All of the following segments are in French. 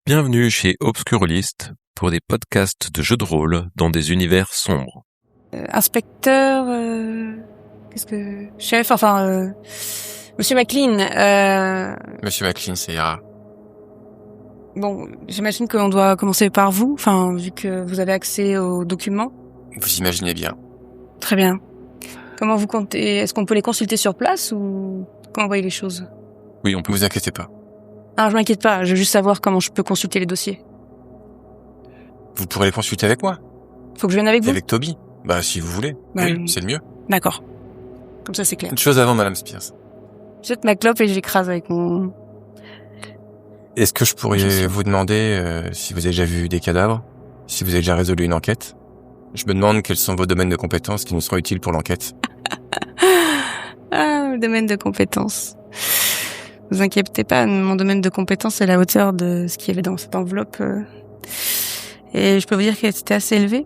Bienvenue chez Obscurlist pour des podcasts de jeux de rôle dans des univers sombres. Inspecteur, chef, Monsieur McLean. Monsieur McLean, c'est Yara. Bon, j'imagine qu'on doit commencer par vous, vu que vous avez accès aux documents. Vous imaginez bien. Très bien. Comment vous comptez? Est-ce qu'on peut les consulter sur place ou comment vous voyez les choses? Oui, on peut. Vous inquiétez pas. Ah, je m'inquiète pas. Je veux juste savoir comment je peux consulter les dossiers. Vous pourrez les consulter avec moi. Faut que je vienne avec vous? Avec Toby. Bah, si vous voulez. Oui, c'est le mieux. D'accord. Comme ça, c'est clair. Une chose avant, Madame Spears. Jette ma clope et j'écrase avec mon... Est-ce que je pourrais vous demander si vous avez déjà vu des cadavres? Si vous avez déjà résolu une enquête? Je me demande quels sont vos domaines de compétences qui nous seront utiles pour l'enquête. Ah, domaine de compétences. Vous inquiétez pas, mon domaine de compétences est à la hauteur de ce qu'il y avait dans cette enveloppe. Et je peux vous dire qu'elle était assez élevée.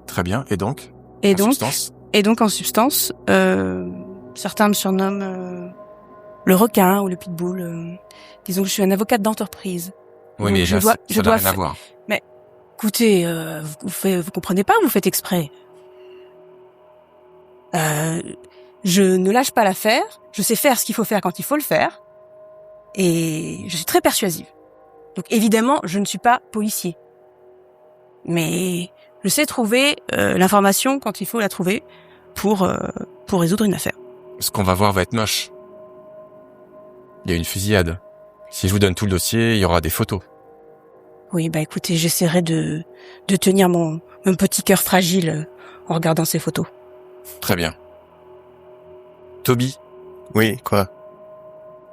Très bien. Et donc? Substance. Et donc, en substance, certains me surnomment le requin ou le pitbull. Disons que je suis un avocat d'entreprise. Oui, mais ça n'a rien à voir. Mais écoutez, vous comprenez pas, vous faites exprès. Je ne lâche pas l'affaire, je sais faire ce qu'il faut faire quand il faut le faire, et je suis très persuasive. Donc évidemment, je ne suis pas policier. Mais je sais trouver l'information quand il faut la trouver pour résoudre une affaire. Ce qu'on va voir va être moche. Il y a une fusillade. Si je vous donne tout le dossier, il y aura des photos. Oui, écoutez, j'essaierai de tenir mon petit cœur fragile en regardant ces photos. Très bien. Toby? Oui, quoi?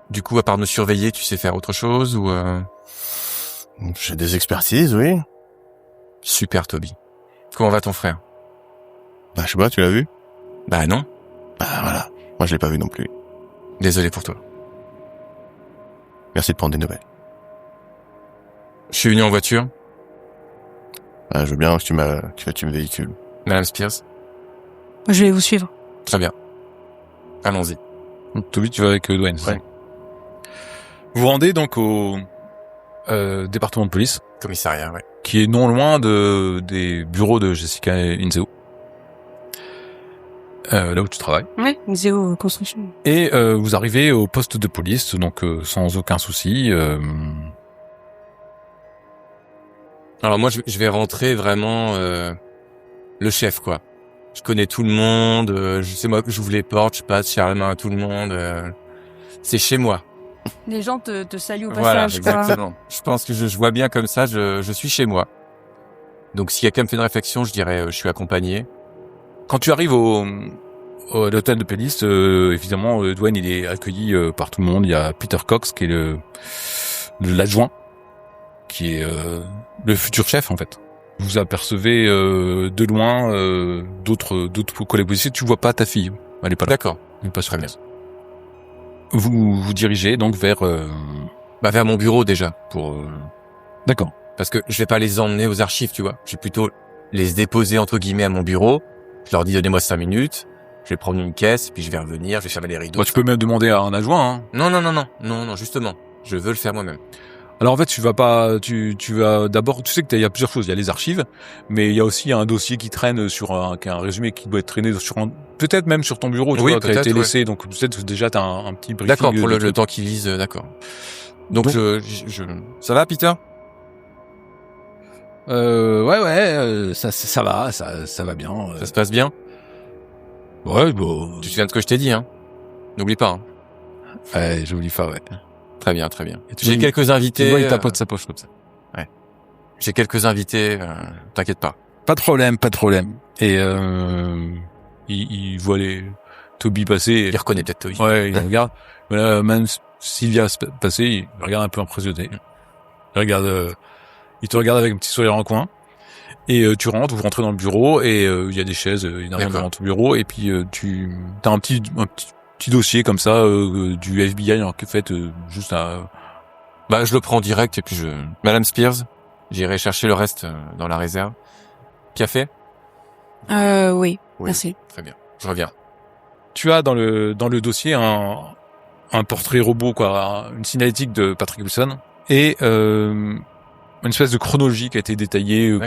Du coup, à part nous surveiller, tu sais faire autre chose ou J'ai des expertises, oui. Super, Toby. Comment va ton frère? Bah, je sais pas, tu l'as vu? Bah non. Bah, voilà. Moi, je l'ai pas vu non plus. Désolé pour toi. Merci de prendre des nouvelles. Je suis venu en voiture. Bah, je veux bien que tu me véhicules. Madame Spears? Je vais vous suivre. Très bien. Allons-y. Toby, tu vas avec Dwayne. Ouais. Vous vous rendez donc au département de police, Commissariat, ouais. qui est non loin des bureaux de Jessica Inzeo. Là où tu travailles. Ouais, Zéo Construction. Et vous arrivez au poste de police, donc sans aucun souci. Alors moi, je vais rentrer vraiment le chef, quoi. Je connais tout le monde, je sais moi que j'ouvre les portes, je passe, je serre la main à tout le monde. C'est chez moi. Les gens te saluent au Voilà, passage, quoi. exactement. Je pense que je vois bien comme ça, je suis chez moi. Donc si quelqu'un me fait une réflexion, je dirais je suis accompagné. Quand tu arrives à l'hôtel de police, évidemment, Dwayne, il est accueilli par tout le monde. Il y a Peter Cox, qui est l'adjoint, qui est le futur chef, en fait. Vous apercevez de loin d'autres collègues policiers. Tu vois pas ta fille. Elle est pas là. D'accord. Elle est pas sur place. Vous vous dirigez donc vers... vers mon bureau déjà, D'accord. parce que je vais pas les emmener aux archives, tu vois. Je vais plutôt les déposer entre guillemets à mon bureau. Je leur dis donnez-moi 5 minutes. Je vais prendre une caisse, puis je vais revenir, je vais fermer les rideaux. Bah, tu peux même demander à un adjoint, hein. Non, justement. Je veux le faire moi-même. Alors en fait, tu vas d'abord, tu sais qu'il y a plusieurs choses. Il y a les archives, mais il y a aussi un dossier qui traîne sur un résumé qui doit être traîné peut-être même sur ton bureau, tu vois, qui a été laissé. Donc peut-être déjà t'as un petit briefing. D'accord, pour le temps qu'ils lisent, d'accord. Donc ça va, Peter? Ça va, ça va bien. Ça se passe bien? Ouais, bon. Tu te souviens de ce que je t'ai dit, hein? N'oublie pas, hein. Ouais, j'oublie pas, ouais. Très bien, très bien. J'ai quelques invités. Tu vois, il tapote sa poche comme ça. Ouais. J'ai quelques invités, t'inquiète pas. Pas de problème. Et il voit Toby passer. Il reconnaît peut-être Toby. Ouais, il regarde. Voilà, même Sylvia passer, il regarde un peu impressionné. Il te regarde avec un petit sourire en coin. Et vous rentrez dans le bureau et il y a des chaises énormément devant ton bureau. Et puis t'as un petit dossier comme ça du FBI en fait juste à... je le prends direct et puis Madame Spears, j'irai chercher le reste dans la réserve. Café? Oui, merci. Très bien, je reviens. Tu as dans le dossier un portrait robot, quoi, une signalétique de Patrick Wilson et une espèce de chronologie qui a été détaillée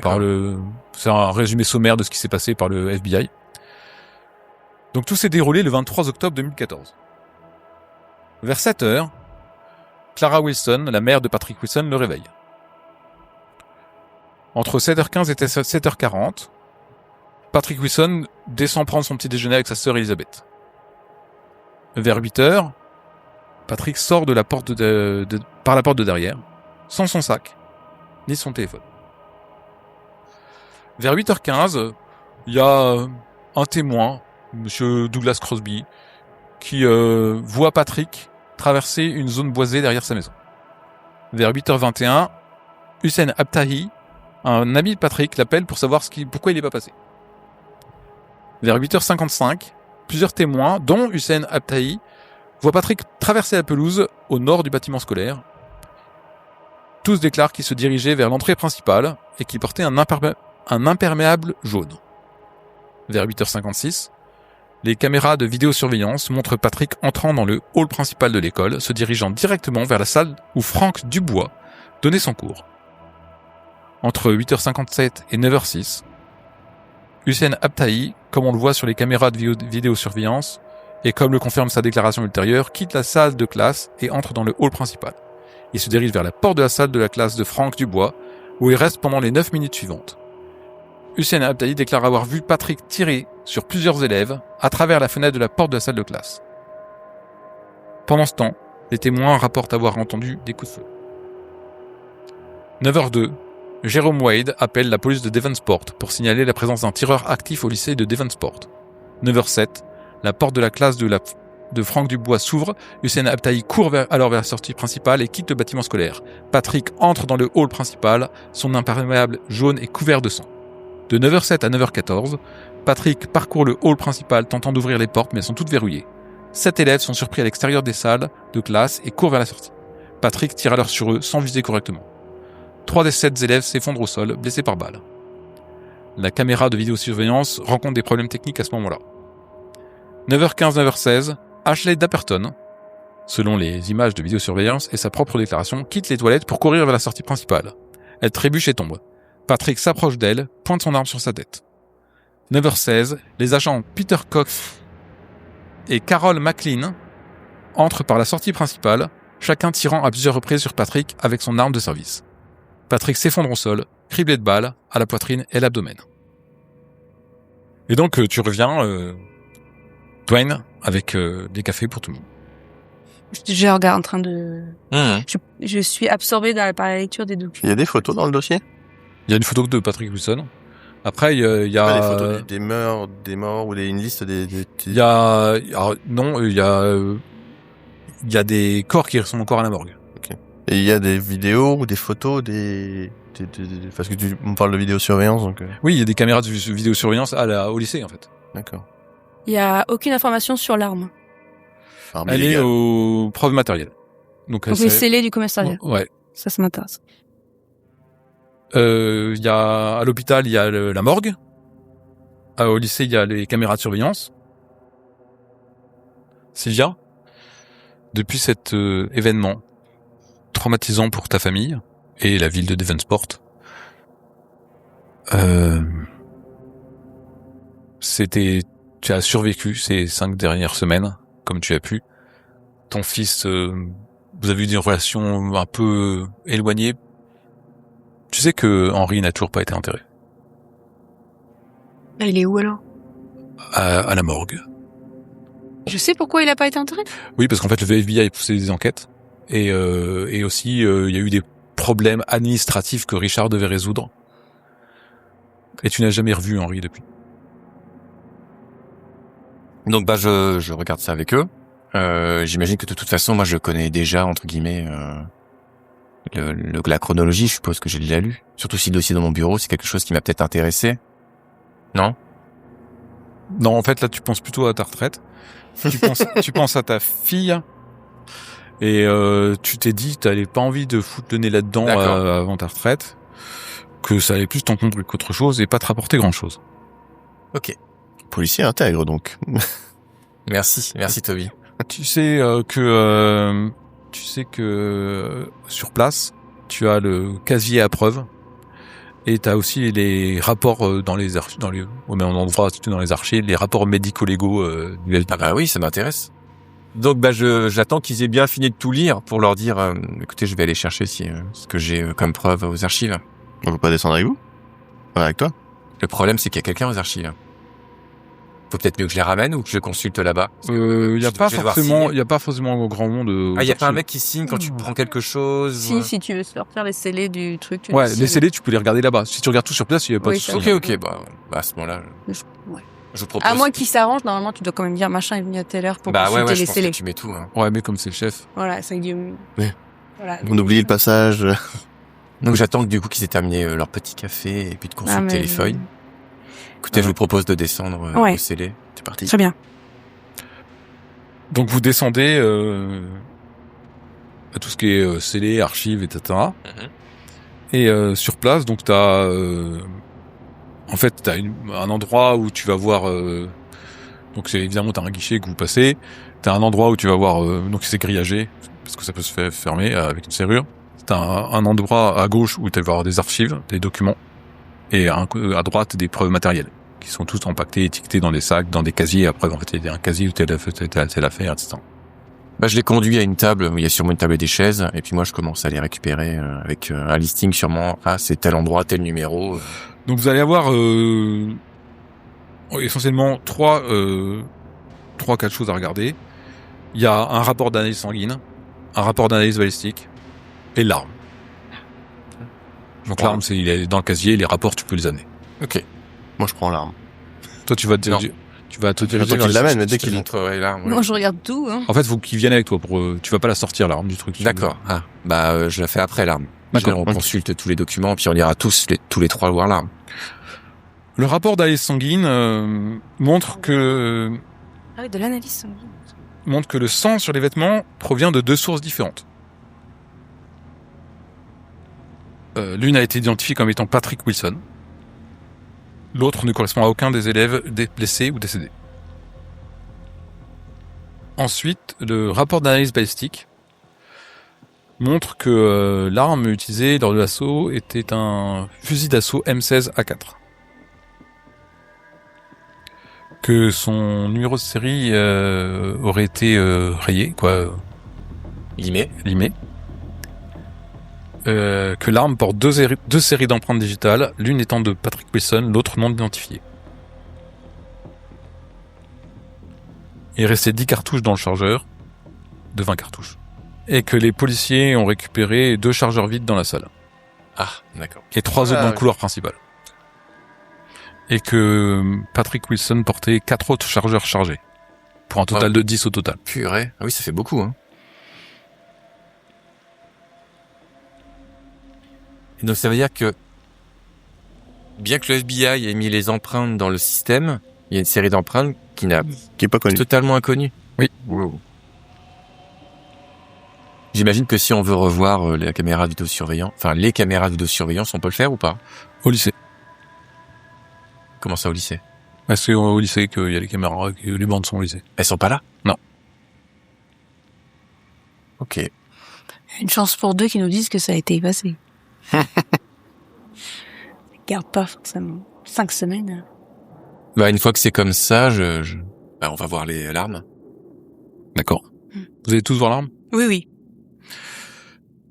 c'est un résumé sommaire de ce qui s'est passé par le FBI. Donc tout s'est déroulé le 23 octobre 2014. Vers 7 heures, Clara Wilson, la mère de Patrick Wilson, le réveille. Entre 7h15 et 7h40, Patrick Wilson descend prendre son petit déjeuner avec sa sœur Elizabeth. Vers 8h, Patrick sort de la porte par la porte de derrière, sans son sac, ni son téléphone. Vers 8h15, il y a un témoin, Monsieur Douglas Crosby, qui voit Patrick traverser une zone boisée derrière sa maison. Vers 8h21, Hussein Abtahi, un ami de Patrick, l'appelle pour savoir pourquoi il n'est pas passé. Vers 8h55, plusieurs témoins, dont Hussein Abtahi, voient Patrick traverser la pelouse au nord du bâtiment scolaire. Tous déclarent qu'il se dirigeait vers l'entrée principale et qu'il portait un imperméable jaune. Vers 8h56, les caméras de vidéosurveillance montrent Patrick entrant dans le hall principal de l'école, se dirigeant directement vers la salle où Franck Dubois donnait son cours. Entre 8h57 et 9h06, Hussein Abtahi, comme on le voit sur les caméras de vidéosurveillance, et comme le confirme sa déclaration ultérieure, quitte la salle de classe et entre dans le hall principal. Il se dirige vers la porte de la salle de la classe de Franck Dubois, où il reste pendant les 9 minutes suivantes. Hussein Abtahi déclare avoir vu Patrick tirer sur plusieurs élèves à travers la fenêtre de la porte de la salle de classe. Pendant ce temps, les témoins rapportent avoir entendu des coups de feu. 9h02, Jérôme Wade appelle la police de Devonsport pour signaler la présence d'un tireur actif au lycée de Devonsport. 9h07, la porte de la classe de Franck Dubois s'ouvre, Hussein Abtahi court alors vers la sortie principale et quitte le bâtiment scolaire. Patrick entre dans le hall principal, son imperméable jaune est couvert de sang. De 9h07 à 9h14, Patrick parcourt le hall principal tentant d'ouvrir les portes mais elles sont toutes verrouillées. 7 élèves sont surpris à l'extérieur des salles de classe et courent vers la sortie. Patrick tire alors sur eux sans viser correctement. 3 des 7 élèves s'effondrent au sol, blessés par balle. La caméra de vidéosurveillance rencontre des problèmes techniques à ce moment-là. 9h15, 9h16, Ashley Dapperton, selon les images de vidéosurveillance et sa propre déclaration, quitte les toilettes pour courir vers la sortie principale. Elle trébuche et tombe. Patrick s'approche d'elle, pointe son arme sur sa tête. 9h16, les agents Peter Cox et Carol McLean entrent par la sortie principale, chacun tirant à plusieurs reprises sur Patrick avec son arme de service. Patrick s'effondre au sol, criblé de balles, à la poitrine et l'abdomen. Et donc tu reviens, Dwayne, avec des cafés pour tout le monde. Je regarde en train de... Je suis absorbée par la lecture des documents. Il y a des photos dans le dossier? Il y a une photo de Patrick Wilson. Après, il y a des photos des morts ou une liste des... Il y a... Alors, non, il y a des corps qui sont encore à la morgue. Okay. Et il y a des vidéos ou des photos parce que on parle de vidéosurveillance, donc... Oui, il y a des caméras de vidéosurveillance au lycée, en fait. D'accord. Il y a aucune information sur l'arme. Elle est aux preuves matérielles. Donc les scellés du commissariat. Ouais. Ça m'intéresse. Il y a, à l'hôpital, il y a la morgue. Au lycée, il y a les caméras de surveillance. Sylvia, depuis cet événement traumatisant pour ta famille et la ville de Devonsport, tu as survécu ces 5 dernières semaines, comme tu as pu. Ton fils, vous avez eu des relations un peu éloignées. Tu sais que Henry n'a toujours pas été enterré. Il est où alors? À la morgue. Je sais pourquoi il n'a pas été enterré. Oui, parce qu'en fait, le FBI a poussé des enquêtes. Et aussi, il y a eu des problèmes administratifs que Richard devait résoudre. Et tu n'as jamais revu Henry depuis. Donc je regarde ça avec eux. J'imagine que de toute façon, moi je connais déjà entre guillemets la chronologie. Je suppose que j'ai déjà lu. Surtout si le dossier dans mon bureau, c'est quelque chose qui m'a peut-être intéressé. Non? Non, en fait là, tu penses plutôt à ta retraite. Tu penses à ta fille. Et tu t'es dit, t'avais pas envie de foutre le nez là-dedans avant ta retraite, que ça allait plus t'encombrer qu'autre chose et pas te rapporter grand-chose. Ok. Policier intègre, donc. Merci Toby. Tu sais que sur place, tu as le casier à preuves et tu as aussi les rapports au même endroit, dans les archives, les rapports médico-légaux du FBI. Ah bah oui, ça m'intéresse. Donc j'attends qu'ils aient bien fini de tout lire pour leur dire écoutez, je vais aller chercher ce que j'ai comme preuve aux archives. On peut pas descendre avec vous? Avec toi? Le problème, c'est qu'il y a quelqu'un aux archives. Faut peut-être mieux que je les ramène ou que je consulte là-bas. Il y a pas forcément grand monde. Ah, il y a pas un mec qui signe quand tu prends quelque chose. Si tu veux sortir les scellés du truc. tu Ouais, les les signes. scellés, tu peux les regarder là-bas. Si tu regardes tout sur place, il y a pas Oui, de ça souci. Ok, bah à ce moment-là, Ouais. je propose. À moins qu'il s'arrange, normalement, tu dois quand même dire machin est venu à telle heure pour Bah consulter ouais, je les pense que scellés. tu mets tout. Hein. Ouais, mais comme c'est le chef. Voilà, ça dit. Ouais. Voilà. On oublie le passage. Donc j'attends que du coup qu'ils aient terminé leur petit café et puis de consulter mais- les feuilles. Écoutez, je vous propose de descendre Ouais. au scellé. C'est parti. Très bien. Donc vous descendez à tout ce qui est scellé, archives, etc. Et sur place, donc t'as un endroit où tu vas voir. Donc c'est évidemment t'as un guichet que vous passez. T'as un endroit où tu vas voir. Donc c'est grillagé parce que ça peut se faire fermer avec une serrure. T'as un endroit à gauche où tu vas avoir des archives, des documents, et à droite des preuves matérielles qui sont tous empaquetés, étiquetés dans des sacs, dans des casiers. Après, en fait, il y a un casier où telle affaire, etc. Bah je les conduis à une table où il y a sûrement une table et des chaises et puis moi je commence à les récupérer avec un listing sûrement. Ah, c'est tel endroit, tel numéro. Donc vous allez avoir essentiellement 3-4 choses à regarder. Il y a un rapport d'analyse sanguine, un rapport d'analyse balistique et l'arme. Donc l'arme, il est dans le casier, les rapports, tu peux les amener. Ok. Moi, je prends l'arme. Toi, tu vas te Non. diriger J'attends vers qu'il l'amène, mais dès qu'il... montrerai l'arme. Moi, je regarde tout. Hein. En fait, faut qu'ils viennent avec toi pour. Tu vas pas la sortir l'arme du truc. D'accord. Ah, bah je la fais après l'arme. D'accord. On consulte tous les documents puis on ira tous les trois voir l'arme. Le rapport d'analyse sanguine montre que Ah oui, de l'analyse sanguine. le sang sur les vêtements provient de 2 sources différentes. L'une a été identifiée comme étant Patrick Wilson. L'autre ne correspond à aucun des élèves blessés ou décédés. Ensuite, le rapport d'analyse balistique montre que l'arme utilisée lors de l'assaut était un fusil d'assaut M16A4. Que son numéro de série aurait été rayé, limé. Que l'arme porte 2 séries d'empreintes digitales, l'une étant de Patrick Wilson, l'autre non identifiée. Il restait 10 cartouches dans le chargeur, de 20 cartouches. Et que les policiers ont récupéré 2 chargeurs vides dans la salle. Ah, d'accord. Et 3 autres dans le couloir principal. Et que Patrick Wilson portait 4 autres chargeurs chargés. Pour un total de 10 au total. Purée. Ah oui, ça fait beaucoup, hein. Et donc ça veut dire que bien que le FBI ait mis les empreintes dans le système, il y a une série d'empreintes qui est pas connue. Totalement inconnue. Oui. Wow. J'imagine que si on veut revoir les caméras de vidéosurveillance, on peut le faire ou pas? Au lycée. Comment ça au lycée? C'est au lycée qu'il y a les caméras, que les bandes sont au lycée. Elles sont pas là? Non. Ok. Une chance pour 2 qui nous disent que ça a été effacé. Garde pas forcément. 5 semaines. Bah une fois que c'est comme ça, on va voir l'arme. D'accord. Vous allez tous voir l'arme? Oui, oui.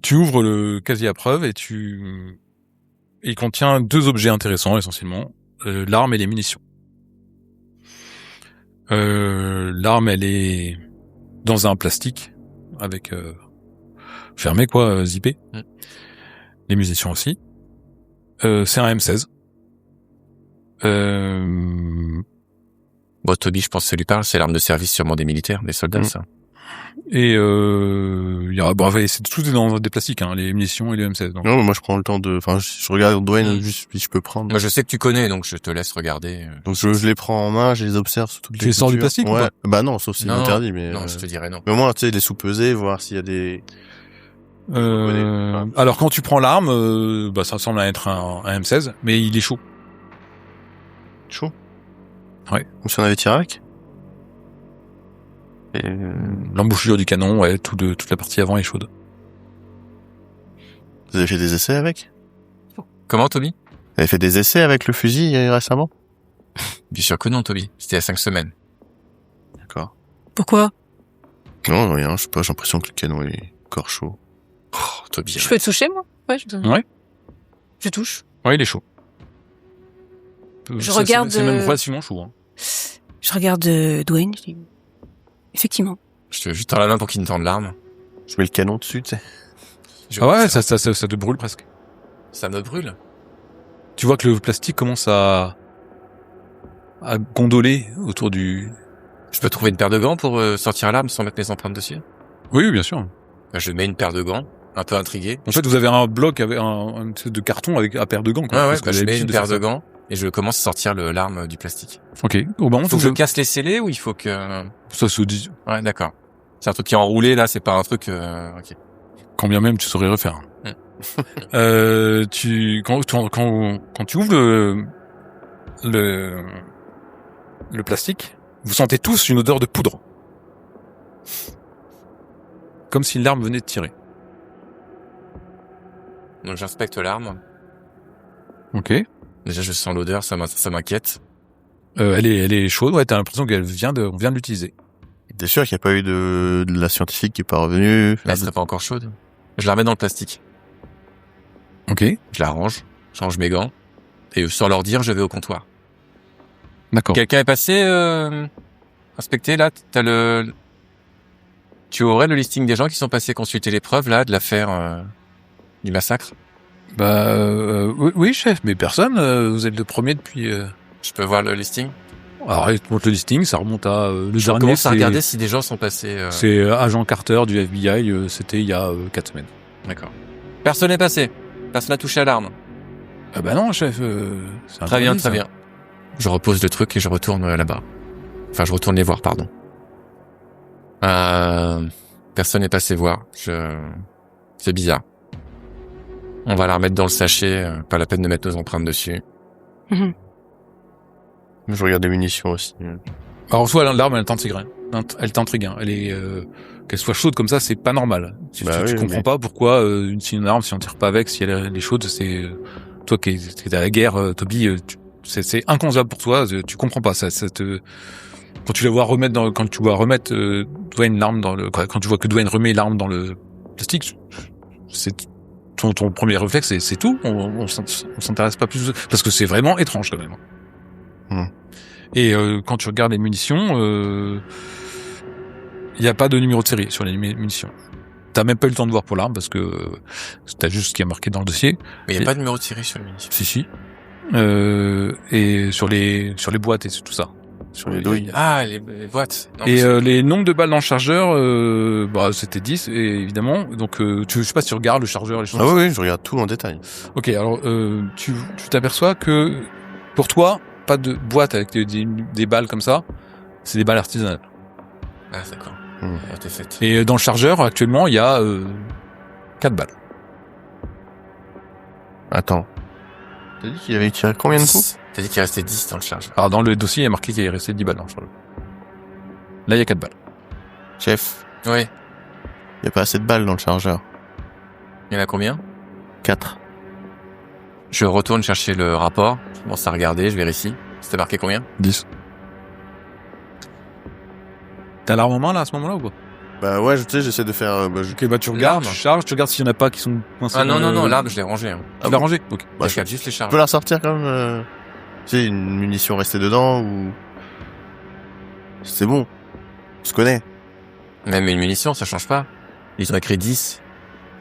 Tu ouvres le casier à preuve et il contient 2 objets intéressants essentiellement, l'arme et les munitions. L'arme, elle est dans un plastique avec fermé zippé. Les munitions aussi. C'est un M16. Bon, Toby, je pense que ça lui parle, c'est l'arme de service sûrement des militaires, des soldats, ça. Et c'est tout dans des plastiques, hein, les munitions et les M16. Donc. Non, mais moi je prends le temps je regarde Dwayne juste si je peux prendre. Moi je sais que tu connais, donc je te laisse regarder. Donc je les prends en main, je les observe sur toutes les Tu les sors du plastique ou ouais. pas? Bah non, sauf si c'est interdit, mais. Non, je te dirais non. Mais au moins, tu sais, les sous-peser, voir s'il y a des. Alors quand tu prends l'arme, ça semble être un M16, mais il est chaud. Chaud? Ouais. Comme si on avait tiré avec? L'embouchure du canon, toute la partie avant est chaude. Vous avez fait des essais avec? Comment, Toby? Vous avez fait des essais avec le fusil récemment? Bien sûr que non, Toby. C'était il y a 5 semaines. D'accord. Pourquoi? Non, rien, je sais pas, j'ai l'impression que le canon est encore chaud. Oh, Toby. Je peux toucher, moi? Ouais, Ouais. je touche. Ouais, il est chaud. Je regarde, C'est même relativement chaud. Hein. Je regarde Dwayne. Je dis, effectivement. Je te tends la main pour qu'il me tende l'arme. Je mets le canon dessus, tu sais. Je- Ah ouais, ça te brûle presque. Ça me brûle. Tu vois que le plastique commence à gondoler autour du... Je peux trouver une paire de gants pour sortir l'arme sans mettre mes empreintes dessus? Oui, oui, bien sûr. Je mets une paire de gants, un peu intrigué. En fait, vous avez un bloc avec un espèce de carton avec à paire de gants. Quoi, Ouais, parce que vous je avez mets l'habitude une de paire faire de ça. gants et je commence à sortir l'arme du plastique. Ok. Au moment Faut que je casse les scellés ou il faut que... ça se dit. Ouais, d'accord. C'est un truc qui est enroulé, là, c'est pas un truc... Ok. Quand bien même tu saurais refaire. Quand tu ouvres le plastique, vous sentez tous une odeur de poudre. Comme si l'arme venait de tirer. Donc j'inspecte l'arme. Ok. Déjà, je sens l'odeur, ça m'inquiète. Elle est chaude, ouais, t'as l'impression on vient de l'utiliser. T'es sûr qu'il n'y a pas eu de la scientifique qui est pas revenue? Elle serait pas encore chaude. Je la remets dans le plastique. Ok. Je la range, je range mes gants. Et sans leur dire, je vais au comptoir. D'accord. Quelqu'un est passé inspecter, là? Tu aurais le listing des gens qui sont passés consulter les preuves, là, de l'affaire du massacre? Oui, chef, mais personne, vous êtes le premier depuis... Je peux voir le listing? Alors, il te montre le listing, ça remonte à le Je dernier. commence à regarder si des gens sont passés... C'est agent Carter du FBI, c'était il y a 4 semaines. D'accord. Personne n'est passé. Personne n'a touché à l'arme. Ah bah non, chef, c'est Très bien, interdit, très ça. bien. Je repose le truc et je retourne là-bas. Enfin, je retourne les voir, pardon. Personne n'est passé voir. C'est bizarre. On va la remettre dans le sachet, pas la peine de mettre nos empreintes dessus. Mhm. Je regarde les munitions aussi. Alors, soit l'arme, elle t'intrigue. Elle t'intrigue. Hein. Elle est... qu'elle soit chaude comme ça, c'est pas normal. Tu comprends mais- pas pourquoi une arme, si on tire pas avec, si elle est chaude, c'est... toi qui es à la guerre, Toby, c'est inconcevable pour toi. Tu comprends pas. Ça te... Quand tu vois remettre Dwayne l'arme quand tu vois que Dwayne remet l'arme dans le plastique, c'est ton premier réflexe, c'est tout. On s'intéresse pas plus parce que c'est vraiment étrange quand même. Et quand tu regardes les munitions, il y a pas de numéro de série sur les munitions. T'as même pas eu le temps de voir pour l'arme parce que t'as juste ce qui est marqué dans le dossier. Mais il n'y a pas de numéro de série sur les munitions. Si. Et sur les boîtes et tout ça. Sur les douilles. Ah, les boîtes. Non, Et mais les nombres de balles dans le chargeur, c'était 10, évidemment. Donc, je sais pas si tu regardes le chargeur, les choses. Ah oui, je regarde tout en détail. Ok, alors, tu t'aperçois que, pour toi, pas de boîte avec des balles comme ça. C'est des balles artisanales. Ah, d'accord. Ah, t'es faite. Et dans le chargeur, actuellement, il y a 4 balles. Attends. T'as dit qu'il avait tiré combien de coups? T'as dit qu'il restait 10 dans le chargeur. Alors, dans le dossier, il y a marqué qu'il est resté 10 balles dans le chargeur. Là, il y a 4 balles. Chef, Oui. il n'y a pas assez de balles dans le chargeur. Il y en a combien? 4. Je retourne chercher le rapport. Je commence à regarder, je vérifie. C'était marqué combien? 10. T'as l'arme en main, là, à ce moment-là, ou pas? Bah ouais, tu sais, j'essaie de faire... Ok, bah tu regardes, L'arme. tu charges, tu regardes s'il y en a pas qui sont coincés. Ah non, dans non, le- l'arme, je l'ai rangée. Hein. Tu l'as rangé? Ok. Bah, Je garde juste les Tu charges. peux la ressortir quand même Tu sais, une munition restée dedans ou... C'est bon. On se connaît. Même une munition, ça change pas. Ils ont écrit 10.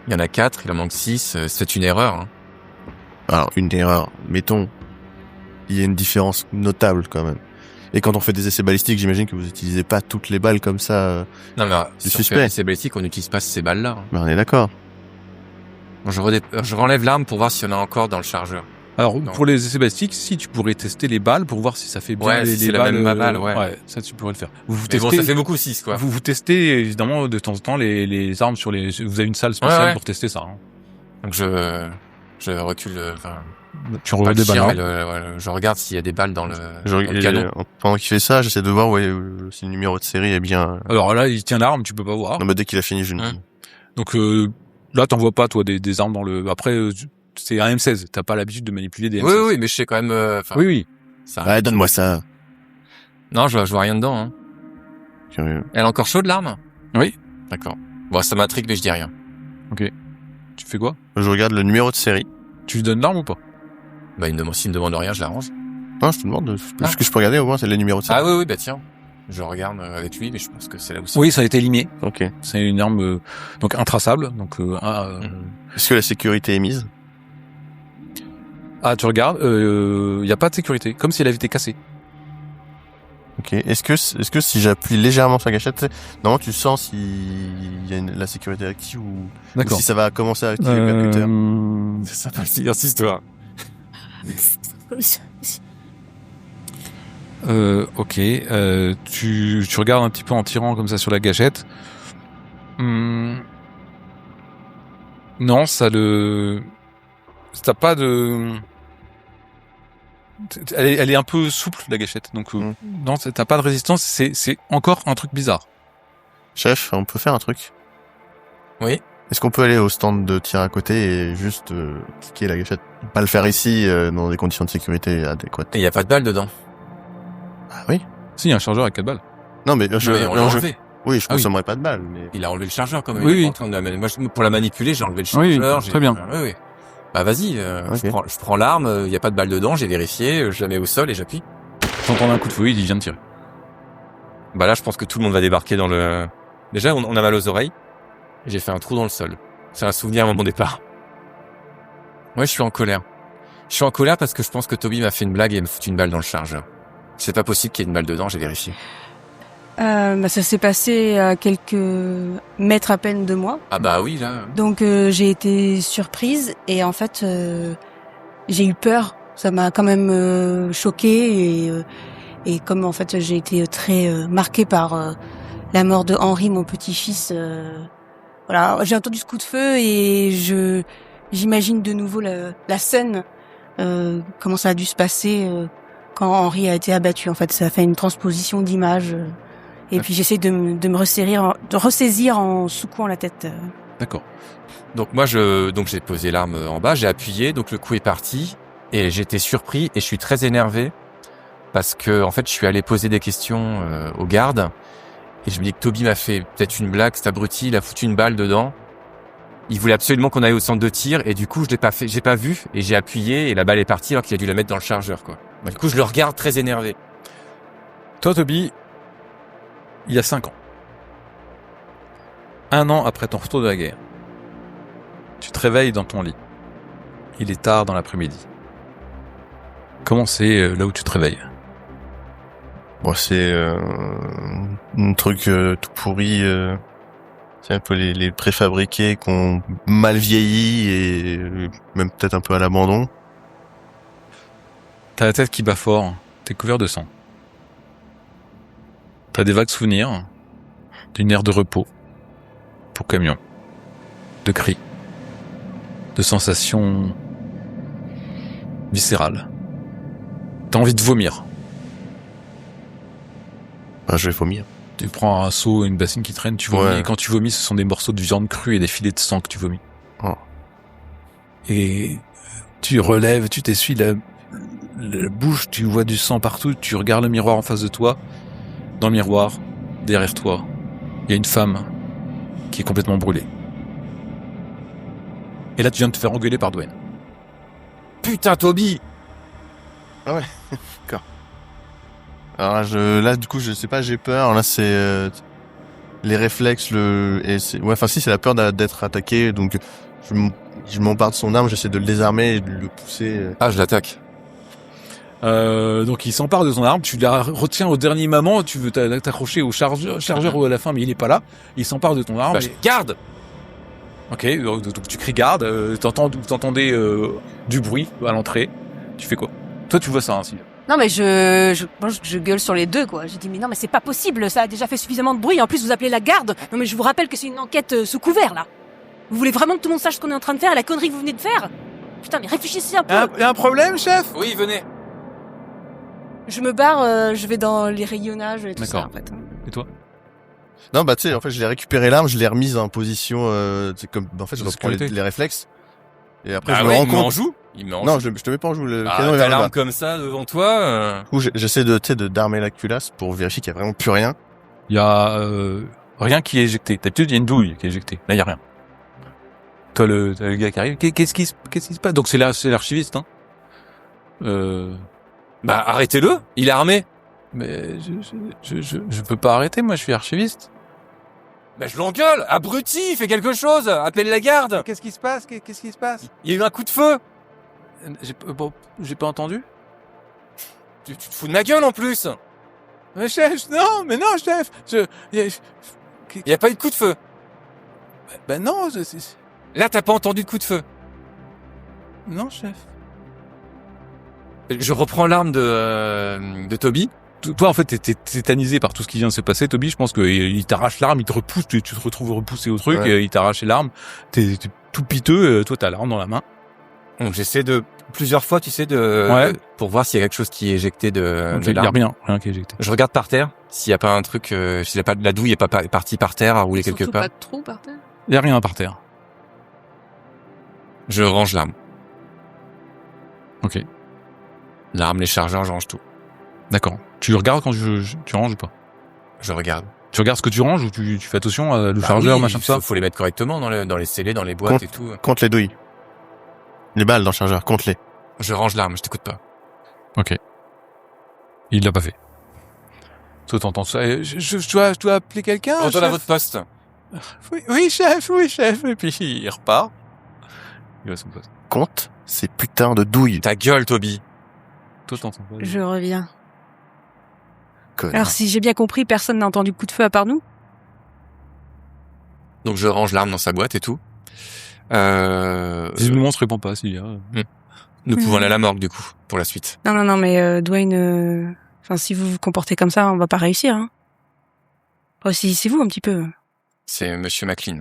Il y en a 4, il en manque 6. C'est une erreur. Hein. Alors, une erreur. Mettons, il y a une différence notable quand même. Et quand on fait des essais balistiques, j'imagine que vous utilisez pas toutes les balles comme ça. Non, mais Du sur suspect. ces balistiques, on n'utilise pas ces balles-là. Hein. Mais on est d'accord. Bon, je renlève l'arme pour voir s'il y en a encore dans le chargeur. Alors, Non. pour les essais balistiques, si tu pourrais tester les balles pour voir si ça fait bien Ouais, les si c'est la balles. même balle, ouais. Ouais, ça tu pourrais le faire. Vous Mais bon, testez, ça fait beaucoup 6, quoi. vous testez évidemment de temps en temps les armes sur les. Vous avez une salle spéciale Ouais. pour tester ça. Hein. Donc je recule, enfin, Tu pas regardes le des balles. chien, hein. mais je regarde s'il y a des balles dans le Et, canon. pendant qu'il fait ça, j'essaie de voir si le numéro de série est bien... Alors là, il tient l'arme, tu peux pas voir. Non, mais dès qu'il a fini, je... Hein. Donc Là, t'en vois pas, toi, des armes dans le... Après, c'est un M16. T'as pas l'habitude de manipuler des M16. Oui, mais je sais quand même... Oui. Ça... Ouais, donne-moi ça. Non, je vois rien dedans. Hein. Curieux. Elle est encore chaude, l'arme? Oui. D'accord. Bon, ça m'intrigue, mais je dis rien. Ok. Tu fais quoi? Je regarde le numéro de série. Tu lui donnes l'arme ou pas? Bah, s'il me demande rien, je l'arrange. Non, je te demande ce que je peux regarder au moins, c'est les numéros de série. Ah oui, bah tiens. Je regarde avec lui, mais je pense que c'est là où c'est. Oui, ça a été limé. Ok. C'est une arme donc intraçable. Donc Est-ce que la sécurité est mise? Ah, tu regardes, y a pas de sécurité, comme si elle avait été cassée. Ok. Est-ce que si j'appuie légèrement sur la gâchette, normalement tu sens si y a la sécurité active ou si ça va commencer à activer le percuteur? C'est sympa, cette histoire. Ok. Tu regardes un petit peu en tirant comme ça sur la gâchette. Non, t'as pas de... Elle est un peu souple, la gâchette. Donc, non, t'as pas de résistance. C'est encore un truc bizarre. Chef, on peut faire un truc? Oui. Est-ce qu'on peut aller au stand de tir à côté et juste cliquer la gâchette? Pas le faire ici dans des conditions de sécurité adéquates. Et y a pas de balles dedans. Ah oui? Si, y a un chargeur avec 4 balles. Non, mais on l'a enlevé. Oui, je consommerai pas de balles, mais... Il a enlevé le chargeur quand même. Oui. Moi, pour la manipuler, j'ai enlevé le chargeur. Oui, très bien. Oui. Bah vas-y, Okay. je prends l'arme, y a pas de balle dedans, j'ai vérifié, je la mets au sol et j'appuie. T'entends un coup de feu, il vient de tirer. Bah là, je pense que tout le monde va débarquer dans le... Déjà, on a mal aux oreilles. J'ai fait un trou dans le sol. C'est un souvenir à mon départ. Ouais, je suis en colère. Je suis en colère parce que je pense que Toby m'a fait une blague et me foutu une balle dans le chargeur. C'est pas possible qu'il y ait une balle dedans, j'ai vérifié. Ça s'est passé à quelques mètres à peine de moi. Ah bah oui, là. Donc j'ai été surprise et en fait j'ai eu peur. Ça m'a quand même choquée et comme en fait j'ai été très marquée par la mort de Henri, mon petit-fils. Voilà, j'ai entendu ce coup de feu et j'imagine de nouveau la scène, comment ça a dû se passer quand Henri a été abattu. En fait, ça a fait une transposition d'image. Et puis j'essaie de me ressaisir en secouant la tête. D'accord. Donc moi j'ai posé l'arme en bas, j'ai appuyé, donc le coup est parti et j'étais surpris et je suis très énervé parce que en fait je suis allé poser des questions aux gardes et je me dis que Toby m'a fait peut-être une blague, cet abruti, il a foutu une balle dedans. Il voulait absolument qu'on aille au centre de tir et du coup j'ai pas vu et j'ai appuyé et la balle est partie alors qu'il a dû la mettre dans le chargeur quoi. Du coup je le regarde très énervé. Toi, Toby, il y a 5 ans. 1 an après ton retour de la guerre. Tu te réveilles dans ton lit. Il est tard dans l'après-midi. Comment c'est là où tu te réveilles? Bon, c'est un truc tout pourri. C'est un peu les préfabriqués qui ont mal vieilli et même peut-être un peu à l'abandon. T'as la tête qui bat fort. T'es couvert de sang. T'as des vagues souvenirs d'une ère de repos pour camion, de cris, de sensations viscérales. T'as envie de vomir. Ben, je vais vomir. Tu prends un seau, une bassine qui traîne, tu vomis. Ouais. Et quand tu vomis, ce sont des morceaux de viande crue et des filets de sang que tu vomis. Oh. Et tu relèves, tu t'essuies la bouche, tu vois du sang partout, tu regardes le miroir en face de toi. Dans le miroir, derrière toi, il y a une femme qui est complètement brûlée. Et là, tu viens de te faire engueuler par Dwayne. Putain Toby! Ah ouais, d'accord. Alors là, du coup, je sais pas, j'ai peur. Là, c'est les réflexes, c'est la peur d'être attaqué. Donc, je m'empare de son arme, j'essaie de le désarmer et de le pousser. Ah, je l'attaque. Donc il s'empare de ton arme, tu la retiens au dernier moment, tu veux t'accrocher au chargeur à la fin, mais il est pas là. Il s'empare de ton arme. Bah, garde! Ok, donc tu cries garde, t'entendais du bruit à l'entrée. Tu fais quoi? Toi, tu vois ça, hein, Sylvia. Non mais je gueule sur les deux quoi. J'ai dit mais non mais c'est pas possible, ça a déjà fait suffisamment de bruit. En plus vous appelez la garde. Non mais je vous rappelle que c'est une enquête sous couvert là. Vous voulez vraiment que tout le monde sache ce qu'on est en train de faire et la connerie que vous venez de faire? Putain mais réfléchissez un peu. Y a un problème, chef? Oui, venez. Je me barre, je vais dans les rayonnages et tout ça D'accord. en fait. Et toi? Non, bah tu sais, en fait, je l'ai récupéré l'arme, je l'ai remise en position, c'est comme, en fait, je De reprends sécurité. les réflexes. Et après, Ah je me ouais, rends il met en compte. joue. Il met en Non, joue. je te mets pas en joue, le Ah, canon est t'as vers le bas. l'arme comme ça devant toi. Du coup, j'essaie d'armer la culasse pour vérifier qu'il y a vraiment plus rien. Il y a rien qui est éjecté. D'habitude, il y a une douille qui est éjectée. Là, il y a rien. Toi, t'as le gars qui arrive. Qu'est-ce qui se passe? Donc c'est l'archiviste, hein. Bah arrêtez-le. Il est armé. Mais je peux pas arrêter. Moi, je suis archiviste. Bah je l'engueule. Abruti, fais quelque chose. Appelle la garde. Qu'est-ce qui se passe? Qu'est-ce qui se passe? Il y a eu un coup de feu. J'ai pas entendu. Tu te fous de ma gueule en plus. Mais chef, non, chef. Il y a pas eu de coup de feu. Ben non, Là t'as pas entendu de coup de feu. non, chef. Je reprends l'arme de Toby. Toi, en fait, t'es tétanisé par tout ce qui vient de se passer, Toby. Je pense qu'il t'arrache l'arme, il te repousse, tu te retrouves repoussé au truc, Ouais. il t'arrache l'arme. T'es tout piteux, toi, t'as l'arme dans la main. Donc j'essaie de plusieurs fois, tu sais, Ouais. pour voir s'il y a quelque chose qui est éjecté de Donc, il y a l'arme. rien qui est éjecté. Je regarde par terre s'il y a pas un truc, s'il y a pas de la douille est pas partie par terre à rouler quelque Surtout part. pas de trou par terre. Il y a rien par terre. Je range l'arme. Ok, L'arme, les chargeurs, je range tout. d'accord. Tu regardes quand tu ranges ou pas? Je regarde. Tu regardes ce que tu ranges ou tu fais attention à le Bah chargeur, oui, machin, tout ça? faut les mettre correctement dans les scellés, dans les boîtes et tout. Compte les douilles. Les balles dans le chargeur, compte-les. Je range l'arme, je t'écoute pas. Ok. Il l'a pas fait. Toi, t'entends ça. Je dois appeler quelqu'un. Retourne à chef. votre poste. Oui, chef. Et puis, il repart. Il va à son poste. Compte ces putains de douilles. Ta gueule, Toby. Toi, t'entends pas. Je reviens. Connard. Alors si j'ai bien compris, personne n'a entendu le coup de feu à part nous. Donc je range l'arme dans sa boîte et tout. Visiblement, on se répond pas s'il y a. Nous pouvons aller à la morgue du coup pour la suite. Non, mais Dwayne, enfin si vous vous comportez comme ça, on va pas réussir. Hein. Saisissez-vous un petit peu. C'est Monsieur McLean.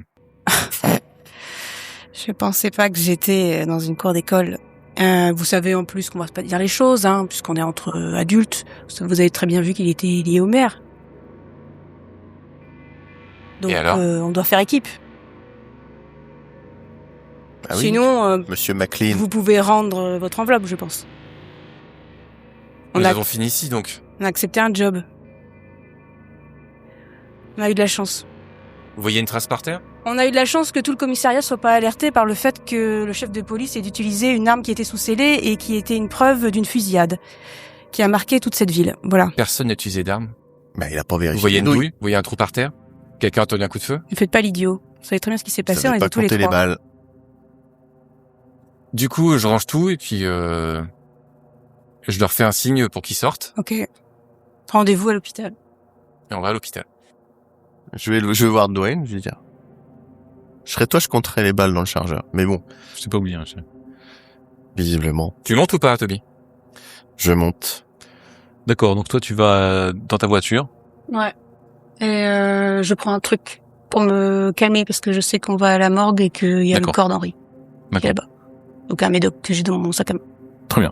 Je pensais pas que j'étais dans une cour d'école. Vous savez en plus qu'on va pas dire les choses, hein, puisqu'on est entre adultes. Vous avez très bien vu qu'il était lié au maire. Donc Et alors on doit faire équipe. Ah oui, Sinon, Monsieur McLean. vous pouvez rendre votre enveloppe, je pense. Nous a avons fini ici donc. On a accepté un job. On a eu de la chance. Vous voyez une trace par terre? On a eu de la chance que tout le commissariat soit pas alerté par le fait que le chef de police ait utilisé une arme qui était sous scellée et qui était une preuve d'une fusillade qui a marqué toute cette ville. Voilà. Personne n'a utilisé d'arme. Bah, il a pas vérifié. Vous voyez les une douille? Vous voyez un trou par terre? Quelqu'un a entendu un coup de feu? Ne faites pas l'idiot. Vous savez très bien ce qui s'est Ça passé, on veut était pas tous les compter les trois. balles. Du coup, je range tout et puis je leur fais un signe pour qu'ils sortent Ok. Rendez-vous à l'hôpital. et on va à l'hôpital. Je vais voir Dwayne, je vais dire. Je serais toi, je compterais les balles dans le chargeur. Mais bon, Je t'ai pas oublié, hein, chef. visiblement, Tu montes ou pas, Toby? je monte. D'accord, donc toi, tu vas dans ta voiture. Ouais. Et je prends un truc pour me calmer parce que je sais qu'on va à la morgue et qu'il y a le D'accord. corps d'Henri qui est D'accord. là-bas. Donc un médoc que j'ai dans mon sac à main. Très bien.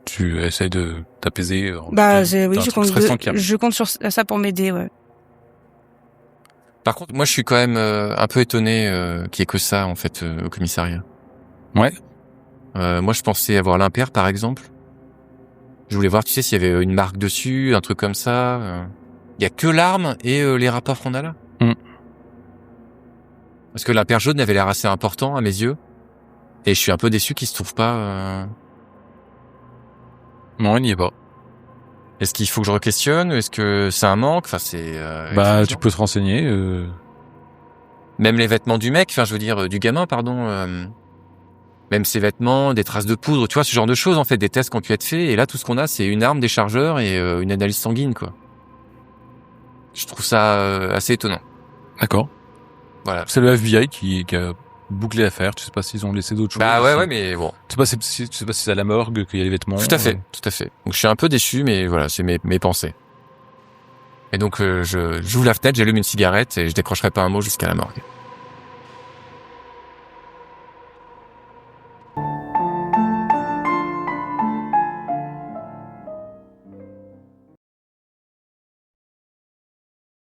Tu essaies de t'apaiser. Bah oui, je compte sur ça pour m'aider, ouais. Par contre, moi, je suis quand même un peu étonné qu'il y ait que ça, en fait, au commissariat. Ouais. Moi, je pensais avoir l'impair, par exemple. Je voulais voir, tu sais, s'il y avait une marque dessus, un truc comme ça. Il y a que l'arme et les rapports qu'on a là. Parce que l'impair jaune avait l'air assez important à mes yeux. Et je suis un peu déçu qu'il se trouve pas... Non, il n'y est pas. Est-ce qu'il faut que je re-questionne? Est-ce que c'est un manque? Enfin, c'est... Bah, tu peux te renseigner. Même les vêtements du mec, enfin, je veux dire, du gamin, pardon. Même ses vêtements, des traces de poudre, tu vois, ce genre de choses, en fait, des tests qui ont pu être faits. Et là, tout ce qu'on a, c'est une arme, des chargeurs et une analyse sanguine, quoi. Je trouve ça assez étonnant. D'accord. Voilà. C'est le FBI qui a bouclé l'affaire. Tu sais pas s'ils ont laissé d'autres choses. Bah ouais, mais bon. Tu sais pas si c'est à la morgue qu'il y a les vêtements. Tout à fait. Donc je suis un peu déçu, mais voilà, c'est mes pensées. Et donc j'ouvre la fenêtre, j'allume une cigarette et je décrocherai pas un mot jusqu'à la morgue.